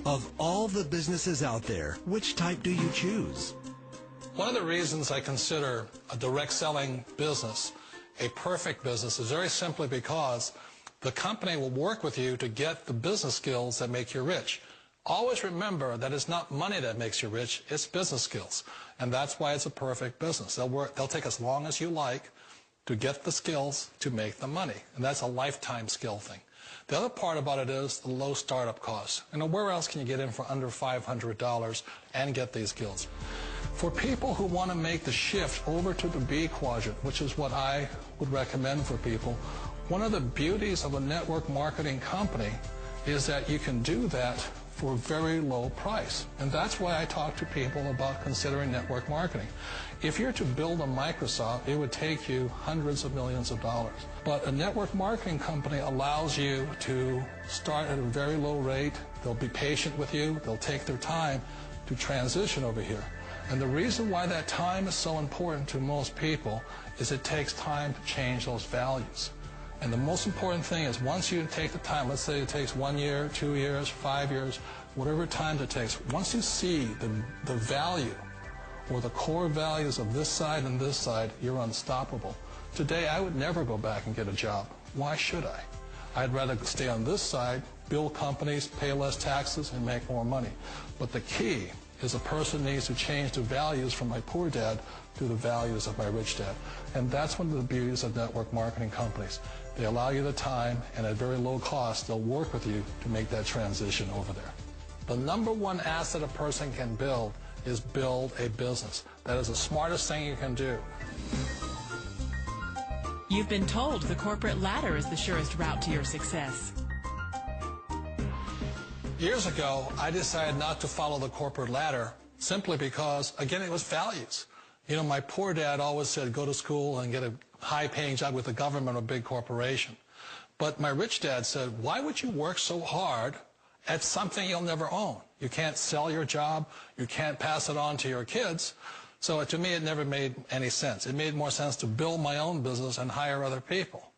Of all the businesses out there, which type do you choose? One of the reasons I consider a direct selling business a perfect business is very simply because the company will work with you to get the business skills that make you rich. Always remember that it's not money that makes you rich, it's business skills. And that's why it's a perfect business. They'll take as long as you like to get the skills to make the money. And that's a lifetime skill thing. The other part about it is the low startup costs. Where else can you get in for under $500 and get these skills? For people who want to make the shift over to the B quadrant, which is what I would recommend for people, one of the beauties of a network marketing company is that you can do that for a very low price. And that's why I talk to people about considering network marketing. If you're to build a Microsoft, it would take you hundreds of millions of dollars. But a network marketing company allows you to start at a very low rate. They'll be patient with you. They'll take their time to transition over here. And the reason why that time is so important to most people is it takes time to change those values. And the most important thing is once you take the time, let's say it takes 1 year, 2 years, 5 years, whatever time it takes, once you see the value or the core values of this side and this side, you're unstoppable. Today, I would never go back and get a job. Why should I? I'd rather stay on this side, build companies, pay less taxes, and make more money. But the key is a person needs to change the values from my poor dad to the values of my rich dad. And that's one of the beauties of network marketing companies. They allow you the time, and at very low cost, they'll work with you to make that transition over there. The number one asset a person can build is build a business. That is the smartest thing you can do. You've been told the corporate ladder is the surest route to your success. Years ago, I decided not to follow the corporate ladder simply because, again, it was values. My poor dad always said, go to school and get a high-paying job with the government or a big corporation. But my rich dad said, why would you work so hard at something you'll never own? You can't sell your job. You can't pass it on to your kids. So to me, it never made any sense. It made more sense to build my own business and hire other people.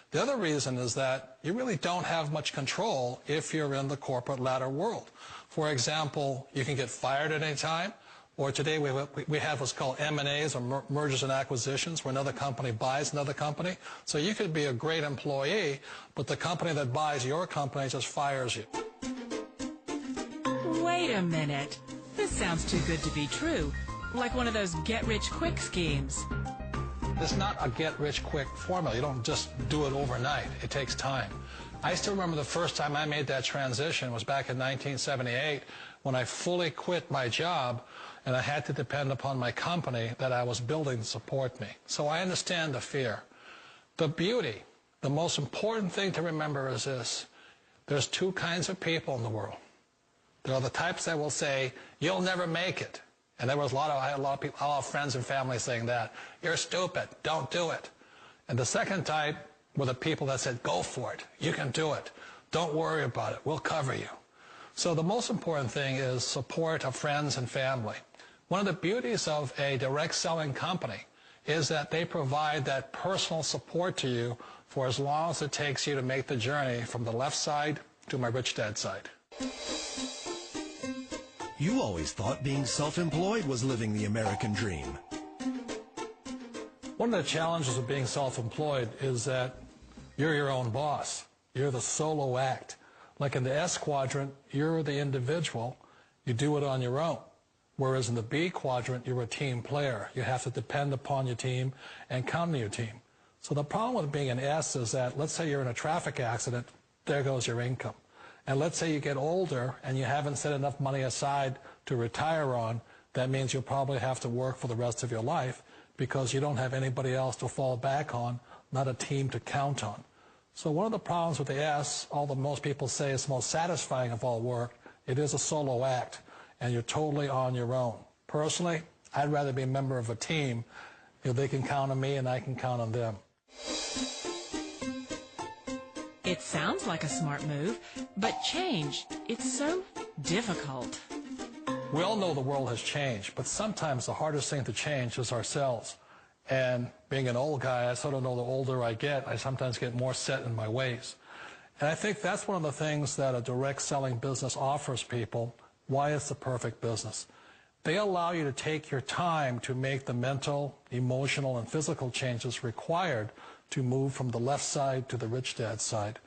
The other reason is that you really don't have much control if you're in the corporate ladder world. For example, you can get fired at any time, or today we have what's called M&As, or mergers and acquisitions, where another company buys another company. So you could be a great employee, but the company that buys your company just fires you. Wait a minute. This sounds too good to be true. Like one of those get-rich-quick schemes. It's not a get-rich-quick formula. You don't just do it overnight. It takes time. I still remember the first time I made that transition was back in 1978 when I fully quit my job and I had to depend upon my company that I was building to support me. So I understand the fear. The beauty, the most important thing to remember is this. There's two kinds of people in the world. There are the types that will say, you'll never make it. And there was I had a lot of people, a lot of friends and family saying that. You're stupid. Don't do it. And the second type were the people that said, go for it. You can do it. Don't worry about it. We'll cover you. So the most important thing is support of friends and family. One of the beauties of a direct selling company is that they provide that personal support to you for as long as it takes you to make the journey from the left side to my rich dad side. You always thought being self-employed was living the American dream. One of the challenges of being self-employed is that you're your own boss. You're the solo act. Like in the S quadrant, you're the individual. You do it on your own. Whereas in the B quadrant, you're a team player. You have to depend upon your team and count on your team. So the problem with being an S is that, let's say you're in a traffic accident, there goes your income. And let's say you get older and you haven't set enough money aside to retire on, that means you'll probably have to work for the rest of your life because you don't have anybody else to fall back on, not a team to count on. So one of the problems with the S, although most people say it's the most satisfying of all work, it is a solo act, and you're totally on your own. Personally, I'd rather be a member of a team if they can count on me and I can count on them. It sounds like a smart move, but change, it's so difficult. We all know the world has changed, but sometimes the hardest thing to change is ourselves. And being an old guy, I sort of know the older I get, I sometimes get more set in my ways. And I think that's one of the things that a direct selling business offers people, why it's the perfect business. They allow you to take your time to make the mental, emotional, and physical changes required to move from the left side to the rich dad side.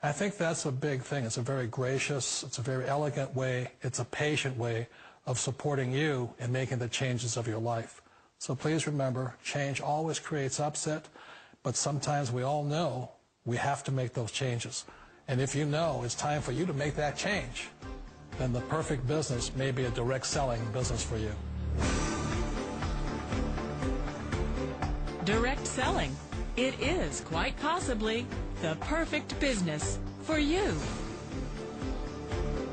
I think that's a big thing. It's a very gracious, it's a very elegant way, it's a patient way of supporting you in making the changes of your life. So please remember, change always creates upset, but sometimes we all know we have to make those changes. And if you know it's time for you to make that change, then the perfect business may be a direct selling business for you. Direct selling. It is quite possibly the perfect business for you.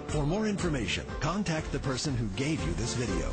For more information, contact the person who gave you this video.